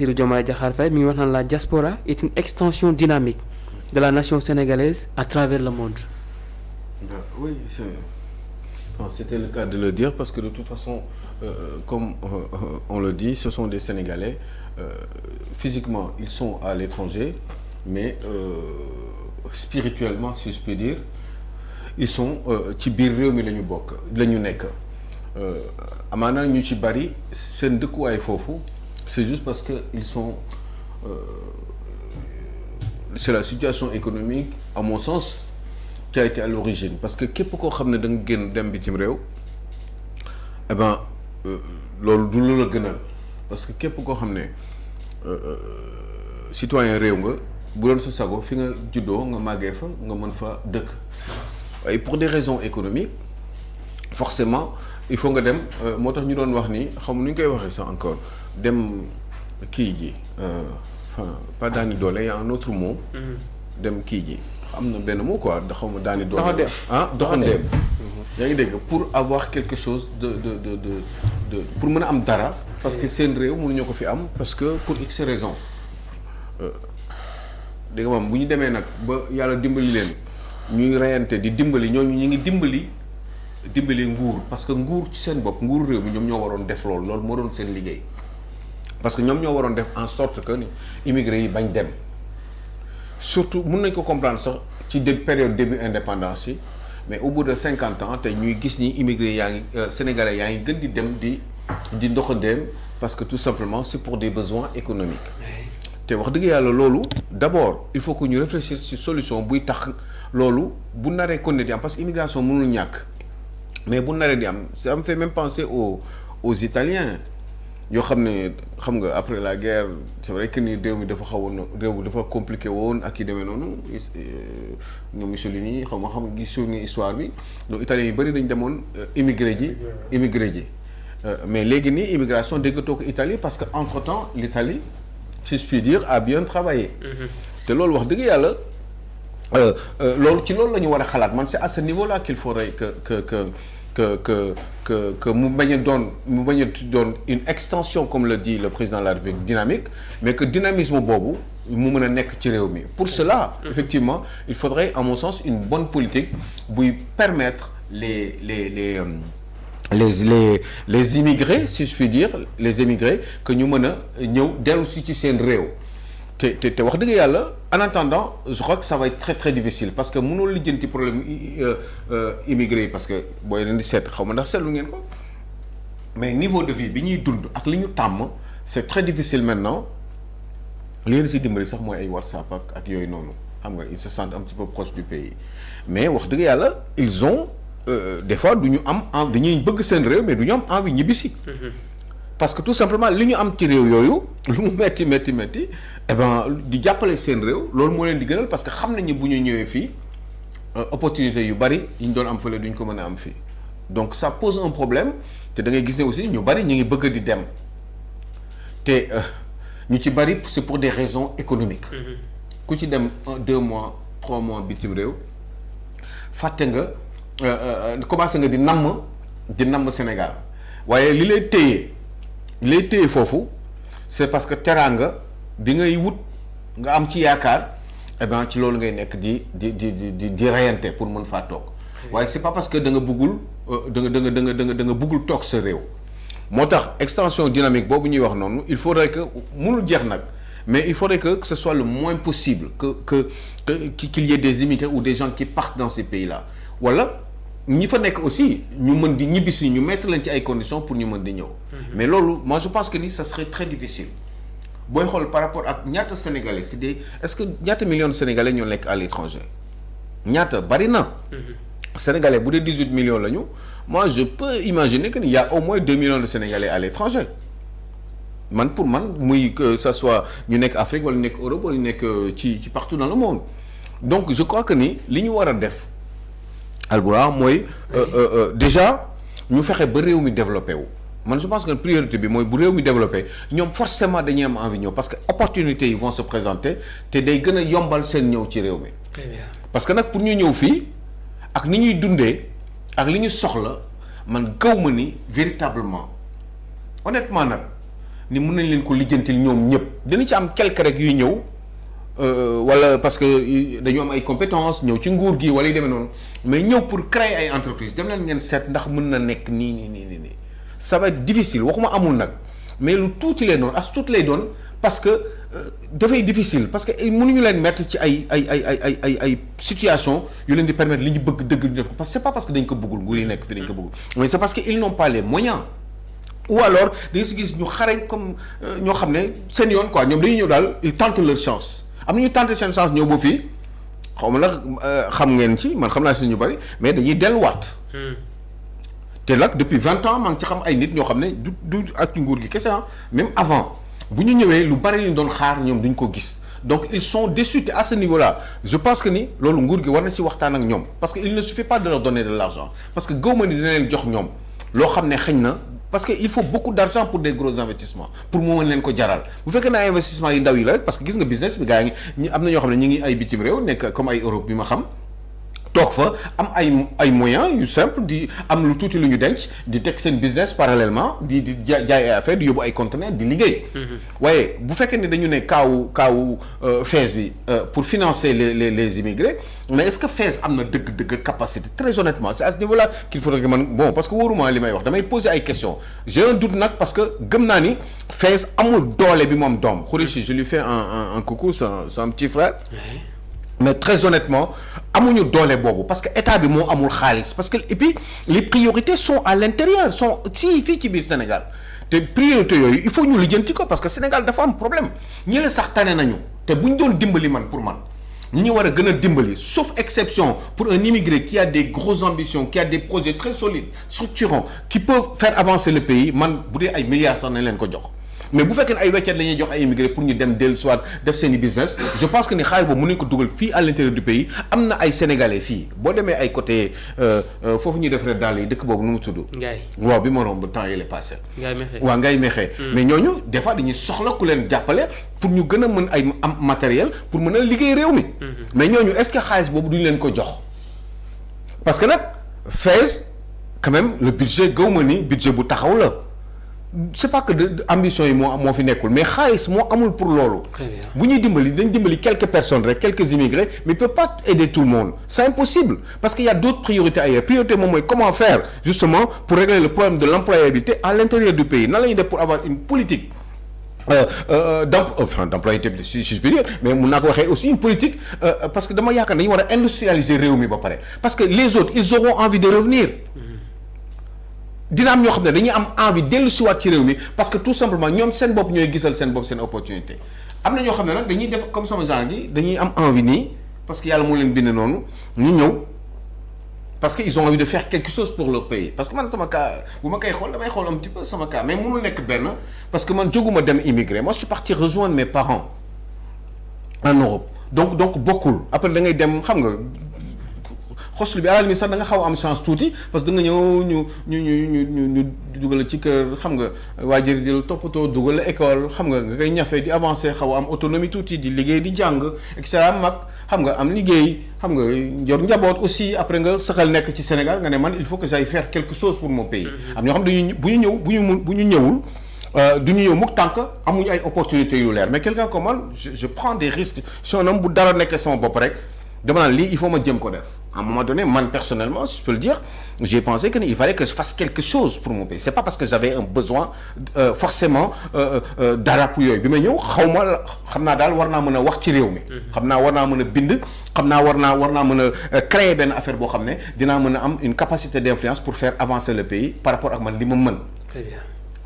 Bassirou Diomaye Diakhar Faye mi ngi wax naan la diaspora est une extension dynamique de la nation sénégalaise à travers le monde. Oui, c'était le cas de le dire parce que de toute façon, comme on le dit, ce sont des Sénégalais. Physiquement, ils sont à l'étranger, mais spirituellement, si je puis dire, ils sont ci biir réew mi la ñu bokk la ñu nekk. Amaana ñu ci bari seen dëkkuwaay foofu c'est juste parce que ils sont c'est la situation économique à mon sens qui a été à l'origine parce que képp koo xam ne da nga génn dem bitim réew eh ben loolu du lu la gënal parce que képp koo xam ne citoyen réew nga bu doon sa sago fi nga juddoo nga màggee fa nga mën fa dëkk et pour des raisons économiques forcément il faut nga dem moo tax ñu doon wax ni xam nu ñu koy waxee sax encore dem kii ji enfin pas daani doole y a un autre mot. dem kii ji am na benn mot quoi xaw ma daani doole. doxandeem yaa ngi dégg pour avoir quelque chose de pour mën a am dara. parce que seen réew mënuñu ko fi am parce que pour x raison dégg nga moom bu ñu demee nag ba yàlla dimbali leen ñuy reyante di dimbali ñooñu ñu ngi dimbali nguur parce que nguur ci seen bopp nguur réew mi ñoom ñoo waroon def loolu moo doon seen liggéey parce que ñoom ñoo waroon def en sorte que ni immigré yi bañ dem surtout mun nañ ko comprendre sax ci période début indépendance yi mais au bout de 50 ans tey ñuy gis ni immigré yaa ngi sénégalais yaa ngi gën di dem di ndoxandeem parce que tout simplement c'est pour des besoins économiques te wax dëgg yàlla loolu d'abord il faut que ñu réfléchir ci solution buy tax loolu bu naree continuer di am parce que immigration mënul ñàkk mais bu naree di am ça me fait même penser aux Italiens yoo xam ne xam nga après la guerre c'est vrai que ni réew mi dafa compliqué woon ak yi demee noonu ñoom Mussolini xam gisul nga histoire bi donc Italiens yu bëri dañ demoon immigré ji mais léegi nii immigration déggatoo ko Italie parce que entre-temps l'Italie si je puis dire a bien travaillé te loolu wax dëgg yàlla loolu ci loolu la ñu war a xalaat man c'est à ce niveau-là qu'il faudrait que mu bañ a doon une extension comme le dit le président de la République dynamique mais que dynamisme boobu mu mën a nekk ci réew mi pour cela effectivement il faudrait à mon sens une bonne politique buy permettre les immigrés si je puis dire les immigrés que ñu mën a ñëw dellu si ci seen réew te wax dëgg yàlla en attendant je crois que ça va être très très difficile parce que mënoo lijjanti problème immigré yi parce que booy leen di seet xaw ma ndax seetlu ngeen ko mais niveau de vie bi ñuy dund ak li ñu tàmm c'est très difficile maintenant li leen si dimbali sax mooy ay WhatsApp ak yooyu noonu xam nga ils se sentent un petit peu proches du pays mais wax dëgg yàlla ils ont des fois du ñu am dañuy bëgg seen réew mais du ñu am envie ñibbisi parce que tout simplement li ñu am ci réew yooyu lu mu metti eh ben di jàppale seen réew loolu moo leen di gënal parce que xam nañu bu ñu ñëwee fii opportunité yu bari yi ñu doon am fële duñ ko mën a am fii donc ça pose un problème te da ngay gis ne aussi ñu bari ñu ngi bëgg di dem te ñu ci bari c'est pour des raisons économiques ku ci dem 2 mois 3 mois bitim réew fàtte nga commencé nga di namm Sénégal waaye li lay téye foofu c'est parce que teraanga bi ngay wut nga am ci yaakaar eh ben ci loolu ngay nekk di reyante pour mën faa toog waaye c'est pas parce que da nga bëggul toog sa réew moo tax extension dynamique boobu ñuy wax noonu il faudrait que mënul jeex nag mais il faudrait que ce soit le moins possible qu'il y ait des immigrés ou des gens qui partent dans ces pays-là wala ñi fa nekk aussi ñu mën di ñibbisi ñu mettre leen ci ay conditions pour ñu mën di ñëw mais loolu moi je pense que ni ça serait très difficile booy xool par rapport ak ñaata sénégalais est-ce que ñaata millions de sénégalais ñoo nekk à l'étranger ñaata bari na sénégalais bu dee 18 millions la ñu moi je peux imaginer que il y a au moins 2 millions de sénégalais à l'étranger pour man muy que ça soit ñu nekk Afrique wala ñu nekk Europe wala ñu nekk ci partout dans le monde donc je crois que ni li ñu war a def Albourakh mooy déjà ñu fexe ba réew mi développé wu man je pense que priorité bi mooy bu réew mi développé ñoom forcément dañuy am envie ñëw parce que opportunités yi vont se présenter te day gën a yombal seen ñëw ci réew mi. Très bien. Parce que nag pour ñu ñëw fii ak ni ñuy dundee ak li ñu soxla man gaw ma ni véritablement honnêtement nag ni mën nañ leen ko lijjantil ñoom ñëpp dina ci am quelque rek yuy ñëw wala parce que dañu am ay compétences ñëw ci nguur gi wala yu demee noonu mais ñëw pour créer ay entreprises dem leen ngeen seet ndax mën na nekk nii ça va être difficile waxuma amul nag mais lu tuuti lay doon as tuuti lay doon parce que dafay difficile parce que mënuñu leen mettre ci ay situation yu leen di permettre li ñu bëgg dëgg ñu def ko parce que c'est pas parce que dañ ko bëggul nguur yi nekk fi dañ ko bëggul mais c'est parce que ils n'ont pas les moyens ou alors dañu si gis ñu xarañ comme ñoo xam ne seen yoon quoi ñoom dañuy ñëw daal ils tentent leur chance am na ñu tenté seen chance ñëw ba fii xaw ma nag xam ngeen ci man xam naa si ñu bari mais dañuy delluwaat. te nag depuis 20 ans maa ngi ci xam ay nit ñoo xam ne du ak nguur gi kese même avant bu ñu ñëwee lu bari ñu doon xaar ñoom duñ ko gis donc ils sont déçus te à ce niveau là je pense que ni loolu nguur gi war na ci waxtaan ak ñoom parce que il ne suffit pas de leur donner de l'argent parce que gëw ma ni dina leen jox ñoom loo xam ne xëñ na parce que il faut beaucoup d'argent pour des gros investissements pour mu mën leen ko jaral bu fekkee ne ay investissement yi ndaw yi la rek parce que gis nga business bi gars yi ñi am na ñoo xam ne ñi ngi ay bitim réew nekk comme ay Europe bi ma xam toog fa am ay moyens yu simple di am lu tuuti lu ñu denc di teg seen business parallèlement di jaay ay affaire di yóbbu ay conteneurs di liggéey. waaye bu fekkee ne dañu ne kaawu FAISE bi pour financer les immigrés mais est-ce que FAISE am na dëgg capacité très honnêtement c'est à ce niveau-là qu'il faudrait que man bon parce que wóoruma li may wax damay poser ay questions j'ai un doute nag parce que gëm naa ni FAISE amul doole bi moom doom Khoureychi je lui fais un coucou c'est un petit frère. mais très honnêtement amuñu doole boobu parce que état bi moo amul xaalis parce que et puis les priorités sont à l'intérieur sont fii ci biir Sénégal te priorité yooyu il faut ñu lijjanti ko parce que Sénégal dafa am problème ñi la sax tane nañu te bu ñu doon dimbali man pour man ñi ñu war a gën a dimbali sauf exception pour un immigré qui a des grosses ambitions qui a des projets très solides structurants qui peuvent faire avancer le pays man bu dee ay milliards sax nañ leen ko jox. mais bu fekkee ne ay weccet la ñuy jox ay immigrés pour ñu dem dellu soit def seen i business je pense que ni xaalis boobu mën nañu ko dugal fii à l'intérieur du pays am na ay sénégalais fii boo demee ay côté foofu ñuy def rek daal yi dëkk boobu nu mu tudd. Ngaye waaw bi ma romb temps yële passé. Ngaye Mékhé waaw Ngaye Mékhé. mais ñooñu des fois dañuy soxla ku leen jàppale pour ñu gën a mën ay am matériel pour mën a liggéey réew mi. mais ñooñu est-ce que xaalis boobu duñu leen ko jox parce que nag FAISE quand même le budget gaw ma ni budget bu taxaw la. c'est pas que ambition yi moo fi nekkul mais xaalis moo amul pour loolu. bu ñuy dimbali dañ dimbali quelques personnes rek quelques immigrés mais ils peuvent pas aider tout le monde c'est impossible parce qu'il y a d'autres priorités ailleurs priorité moom mooy comment faire justement pour régler le problème de l'employabilité à l'intérieur du pays nan la ñuy def pour avoir une politique d'employabilité si je peux dire mais mun naa ko waxee aussi une politique parce que dama yaakaar dañu war a industrialiser réew mi ba pare parce que les autres ils auront envie de revenir. dina am ñoo xam ne dañuy am envie dellu siwaat ci réew mi parce que tout simplement ñoom seen bopp ñooy gisal seen bopp seen opportunité am na ñoo xam ne nag dañuy def comme sama genre gi dañuy am envie nii parce que yàlla moo leen bind noonu ñu ñëw parce que ils ont envie de faire quelque chose pour leur pays parce que man sama cas bu ma koy xool damay xool un petit peu sama cas mais mënul nekk benn parce que man jóguma dem immigré moi je suis parti rejoindre mes parents en Europe donc bokkul après da ngay dem xam nga xoslu bi à la limite sax da nga xaw a am chance tuuti parce que da nga ñëw ñu dugal ci kër xam nga waajur di la toppatoo dugal la école xam nga nga koy ñafe di avancer xaw a am autonomie tuuti di liggéey di jàng et cetera mag xam nga am liggéey xam nga yor njaboot aussi après nga saxal nekk ci Sénégal nga ne man il faut que j'aille faire quelque chose pour mon pays. am ñoo xam dañuy bu ñu ñëwul du ñu ñëw mukk tànk amuñu ay opportunités yu leer mais quelqu'un comme man je prends des risques si un homme bu dara nekkee sama bopp rek. dama naan lii il faut ma jëm ko def à un moment donné man personnellement si je peux le dire j'ai pensé que il fallait que je fasse quelque chose pour mon pays c'est pas parce que j'avais un besoin forcément dara pour yooyu bi may ñëw xam naa daal war naa mën a wax ci réew mi xam naa war naa mën a bind xam naa war naa mën a créer benn affaire boo xam ne dinaa mën a am une capacité d'influence pour faire avancer le pays par rapport ak man li ma mën. Très bien.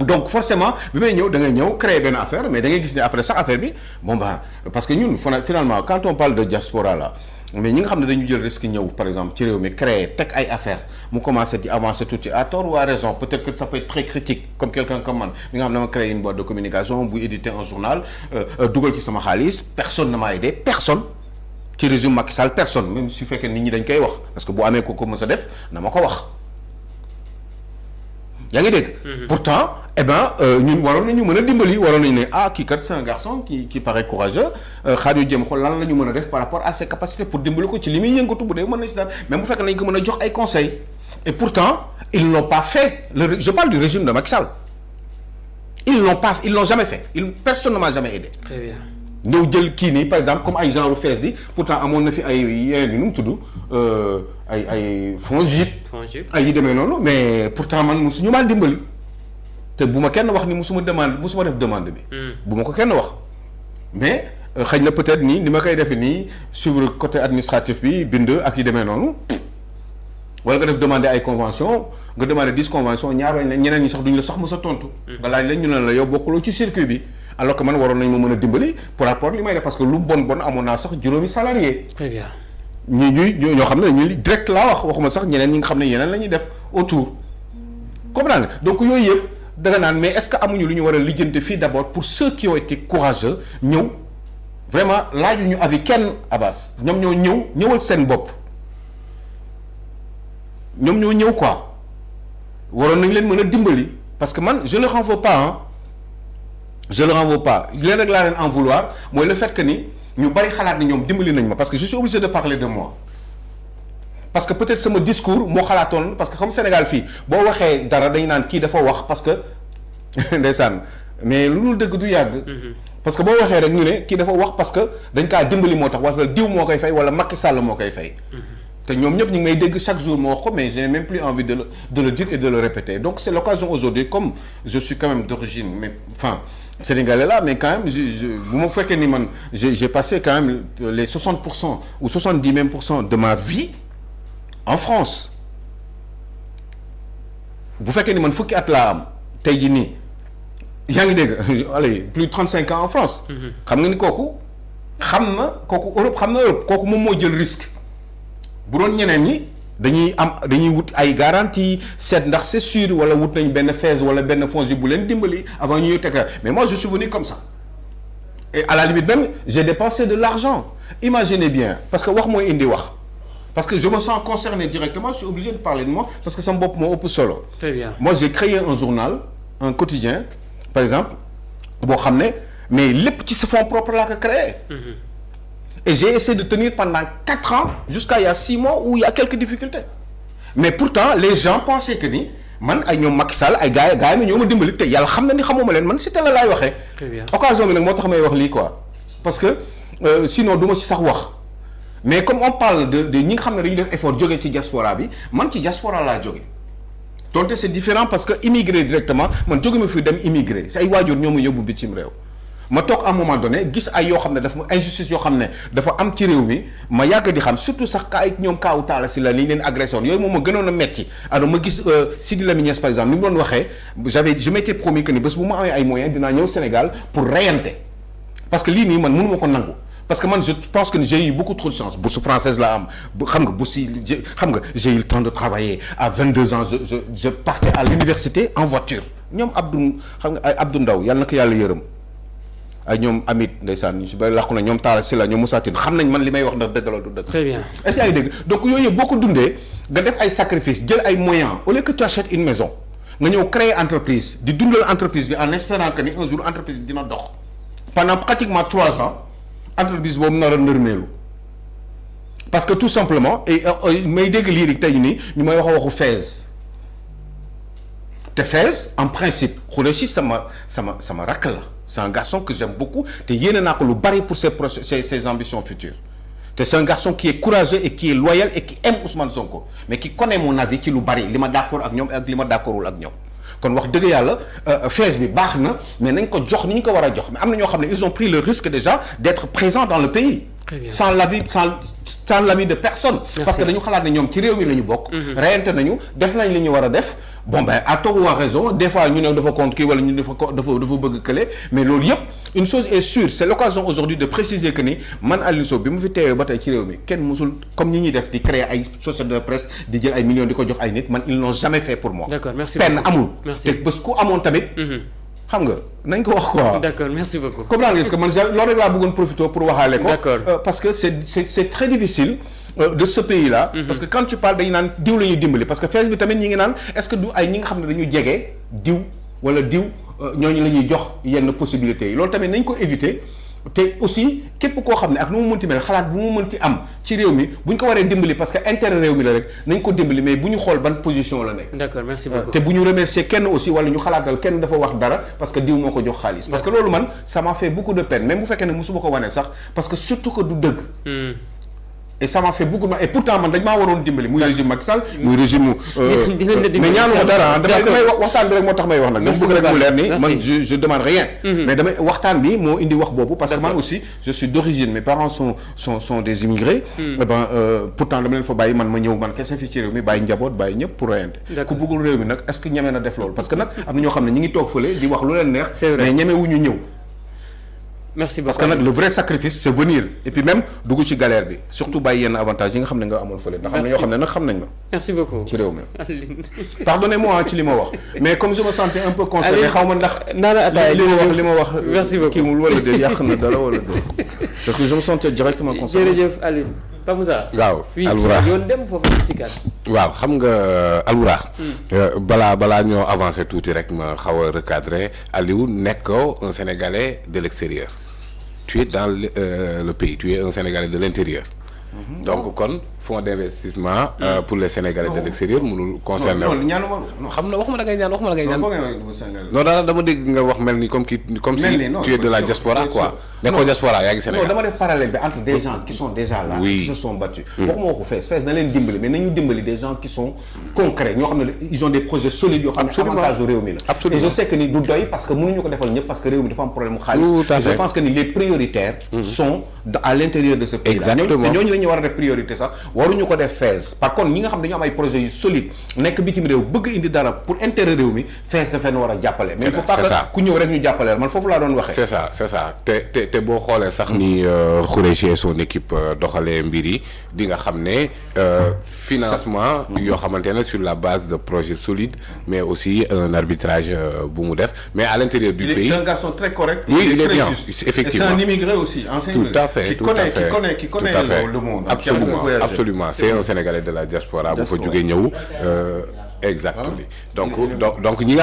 Donc forcément bi may ñëw da ngay ñëw créer benn affaire mais da ngay gis ne après sax affaire bi bon bah parce que ñun finalement quand on parle de diaspora là mais ñi nga xam ne dañu jël risque ñëw par exemple ci réew mi créer teg ay affaire mu commencer di avancer tuuti à tort ou à raison peut-être que ça peut être très critique comme quelqu'un comme man mi nga xam ne dama créer une boîte de communication bu éditer un journal dugal ci sama xaalis personne ne m'a aidé personne ci régime Macky Sall personne même su fekkee nit ñi dañ koy wax parce que bu amee ko mës a def na ma ko wax yaa ngi dégg. Pourtant ñun waroon nañu mën a dimbali waroon nañu ne kii kat c'est un garçon qui paraît courageux xaar yu jëm xool lan la ñu mën a def par rapport à ses capacités pour dimbali ko ci li muy yëngatu bu dee mën na si daal même bu fekkee nañ ko mën a jox ay conseils et pourtant ils n'ont pas fait je parle du régime de Macky Sall ils l'ont jamais fait personne ne m'a jamais aidé. Très bien. ñëw jël kii nii par exemple comme ay genre fees bi pourtant amoon na fi ay yeneen yi nu mu tudd ay FONGIP ay yi demee noonu mais pourtant man musuñu maa dimbali te bu ma kenn wax ni musuma def demande bi. bu ma ko kenn wax mais xëy na peut-être nii ni ma koy defee nii suivre côté administratif bi bind ak yi demee noonu wala nga def demander ay convention nga demander 10 convention ñaar lañ ñeneen ñi sax duñu la sax mës a tontu. nga laaj lañ ñu ne la yow bokkuloo ci circuit bi. alors que man waroon nañ ma mën a dimbali pour rapport li may def parce que lu bon amoon naa sax juróomi salarié. Très bien. ñoo xam ne ñu direct laa waxuma sax ñeneen ñi nga xam ne yeneen la ñuy def autour comprendre donc yooyu yëpp danga naan mais est-ce que amuñu lu ñu war a lijjante fii d'abord pour ceux qui ont été courageux ñëw vraiment laajuñu avis kenn Abbas ñoom ñoo ñëwal seen bopp ñoom ñoo ñëw quoi waroon nañ leen mën a dimbali parce que man je le renvoie pas leen rek laa leen en vouloir mooy le fait que ni ñu bari xalaat ni ñoom dimbali nañ ma parce que je suis obligé de parler de moi parce que peut-être sama discours moo xalaatoon parce que comme Sénégal fii boo waxee dara dañu naan kii dafa wax parce que ndeysaan mais lu dul dëgg du yàgg. parce que boo waxee rek ñu ne kii dafa wax parce que dañ kaa dimbali moo tax wala diw moo koy fay wala Macky Sall moo koy fay. te ñoom ñëpp ñu ngi may dégg chaque jour moo wax ko mais je n'ai même plus envie de le dire et de le répéter donc c'est l'occasion aujourd'hui comme je suis quand même d'origine mais enfin sénégalais là mais quand même bu ma fekkee ni man j'ai passé quand même les 60% ou 70 même pour cent de ma vie en France bu fekkee ni man fukki at laa am tey jii nii yaa ngi dégg allez plus de 35 ans en France. xam nga ni kooku xam na Europe kooku moom moo jël risque. bu doon ñeneen ñi dañuy wut ay garantie seet ndax c'est sûr wala wut nañ benn FAISE wala benn FONGIP bu leen dimbali avant ñuy teg mais moi je suis venu comme ça et à la limite même j'ai dépensé de l'argent imaginez bien parce que wax mooy indi wax parce que je me sens concerné directement je suis obligé de parler de moi parce que sama bopp moo ëpp solo. Très bien. Moi j'ai créé un journal un quotidien par exemple boo xam ne mais lépp ci sa fonds propre laa ko créé. Et j'ai essayé de tenir pendant 4 ans jusqu'à il y a 6 mois où il y a quelques difficultés mais pourtant les gens pensaient que ni man ay ñoom Macky Sall ay gars yi ñoo ma dimbali te yàlla xam na ni xamuma leen man si teel a laay waxee. Très bien. Occasion bi nag moo tax may wax lii quoi parce que sinon du ma si sax wax mais comme on parle de ñi nga xam ne dañu def effort jóge ci diaspora bi man ci diaspora laa jóge donte c'est différent parce que immigré directement man jóge ma fi dem immigré si ay waajur ñoo ma yóbbu bitim réew. ma toog à un moment donné gis ay yoo xam ne dafa injustice yoo xam ne dafa am ci réew mi ma yàgg di xam surtout sax ka ay ñoom kaawu Talla Sylla li ñu leen agressé woon yooyu moom ma gënoon a metti alors ma gis Sidi Lamine Niass par exemple ni mu doon waxee je m'étais promis que ni bés bu ma amee ay moyens dinaa ñëw Sénégal pour reyante parce que lii nii man mënu ma ko nangu parce que man je pense que j'ai eu beaucoup trop de chance bourse française la am xam nga j'ai eu le temps de travailler à 22 ans je partais à l'université en voiture ñoom Abdou Ndaw yàlla na ko yàlla yërëm ay ñoom Amit ndeysaan ñu si bari làqu na ñoom Talla Sylla ñoom Moussa Tine xam nañ man li may wax ndax dëgg la du dëgg. Très bien. est-ce que yaa ngi dégg donc yooyu yëpp boo ko dundee nga def ay sacrifices jël ay moyens au lieu que tu achètes une maison nga ñëw créer entreprise di dundal entreprise bi en espérant que ni un jour entreprise bi dina dox pendant pratiquement 3 ans entreprise boobu nar a nërmeelu parce que tout simplement et may dégg lii rek tey nii ñu may waxu FAISE te FAISE en principe Khoureychi sama rakk la. C'est un garçon que j'aime beaucoup te yéene naa ko lu bari pour ses ambitions futures te c'est un garçon qui est courageux et qui est loyal et qui aime Ousmane Sonko mais qui connaît mon avis ci lu bari li ma d'accord ak ñoom ak li ma d'accordul ak ñoom kon wax dëgg yàlla FAISE bi baax na mais nañ ko jox ni ñu ko war a jox mais am na ñoo xam ne ils ont pris le risque déjà d'être présents dans le pays. Très bien. sans l'avis de personne. Merci. Parce que dañu xalaat ne ñoom ci réew mi la ñu bokk. reyante nañu def nañ li ñu war a def bon ben à tort ou à raison des fois ñu ne dafa contre kii wala ñu dafa bëgg kële mais loolu yëpp une chose est sûre c'est l'occasion aujourd'hui de préciser que ni man Aliou Sow bi mu fi teewee ba tey ci réew mi kenn musul comme ñi ñuy def di créer ay société de presse di jël ay millions di ko jox ay nit man ils n'ont jamais fait pour moi. D'accord, merci penn beaucoup. amul. Merci. te bés ku amoon tamit. xam nga nañ ko wax quoi. D'accord, merci beaucoup. comprendre nga que man loolu rek laa bëggoon profiter pour waxaale ko. D'accord. Parce que c'est très difficile de ce pays-là. Parce que quand tu parles dañu naan diw la ñuy dimbali parce que FAISE bi tamit ñi ngi naan est-ce que du ay ñi nga xam ne dañu jege diw wala diw ñooñu la ñuy jox yenn possibilités yi loolu tamit nañ ko éviter te aussi képp koo xam ne ak nu mu mënti mel xalaat bu mu mënti am ci réew mi bu ñu ko waree dimbali parce que intérêt réew mi la rek nañ ko dimbali mais bu ñu xool ban position la nekk. d'accord merci beaucoup. te bu ñu remercier kenn aussi wala ñu xalaatal kenn dafa wax dara parce que diw moo ko jox xaalis. parce que loolu man ça m'a fait beaucoup de peine même bu fekkee ne musuma ko wane sax parce que surtout que du dëgg. et ça m'a fait beaucoup de mal et pourtant man dañ maa waroon dimbali muy régime Macky Sall muy régime mais ñaanuma dara damay waxtaan bi rek moo tax may wax nag dama bëgg rek mu leer ni man je demande rien mais damay waxtaan bi moo indi wax boobu parce que man aussi je suis d'origine mes parents sont des immigrés pourtant dama leen fa bàyyi man ma ñëw man kese fi ci réew mi bàyyi njaboot bàyyi ñëpp pour reyante ku bëggul réew mi nag est-ce que ñeme na def loolu parce que nag am na ñoo xam ne ñi ngi toog fële di wax lu leen neex mais ñeme wuñu ñëw. merci beaucoup parce que nag le vrai sacrifice c'est venir et puis même dugg ci galère bi surtout bàyyi yenn avantage yi nga xam ne nga amoon fële. ndax am na ñoo xam ne nag xam nañ ma. merci beaucoup ci réew mi. pardonnez-moi ci li ma wax mais comme je me sentais un peu concerné xaw ma ndax. li ma wax. merci beaucoup kii mu wala de yàq na dara wala de parce que je me sentais directement concerné. jërëjëf Aliou Pape Moussa. waaw Albourakh yoon dem foofu si kat. waaw xam nga Albourakh. balaa ñoo avancer tuuti rek ma xaw a recadrer Aliou nekkoo un Sénégalais de l'extérieur. Tu es dans le pays, tu es un Sénégalais de l'intérieur. Donc kon fonds d'investissement pour les Sénégalais de l'extérieur mënul concerner non ñaanuma xam na waxuma la ngay ñaan non daal dama dégg nga wax mel ni comme si tu es de la diaspora quoi nekkoo diaspora yaa ngi Sénégal non dama def parallèle bi entre des gens qui sont déjà là qui se sont battus waxuma waxu fees na leen dimbali mais nañu dimbali des gens qui sont concrets ñoo xam ne ils ont des projets solides yoo xam ne avantage réew mi la et je sais que ni du doy parce que mënuñu ko defal ñëpp parce que réew mi dafa am problème mu xaalis et je pense que ni les prioritaires sont à l'intérieur de ce pays là te ñooñu la ñu war a def priorité sax waruñu ko def fees par contre ñi nga xam dañu am ay projets yu solide nekk bitim réew bëgg indi dara pour intérêt réew mi fees dafa leen war a jàppale mais il faut pas que ku ñëw rek ñu jàppale man foofu laa doon waxee c'est ça te boo xoolee sax ni Khoureyssi et son équipe doxalee mbir yi di nga xam ne financement yoo xamante ne sur la base de projets solides mais aussi un arbitrage bu mu def mais à l'intérieur du pays c'est un garçon très correct oui il est bien effectivement et c'est un immigré aussi ancien tout à fait qui connaît le monde absolument c'est un Sénégalais de la diaspora bu fa jógee ñëw exactement donc ñi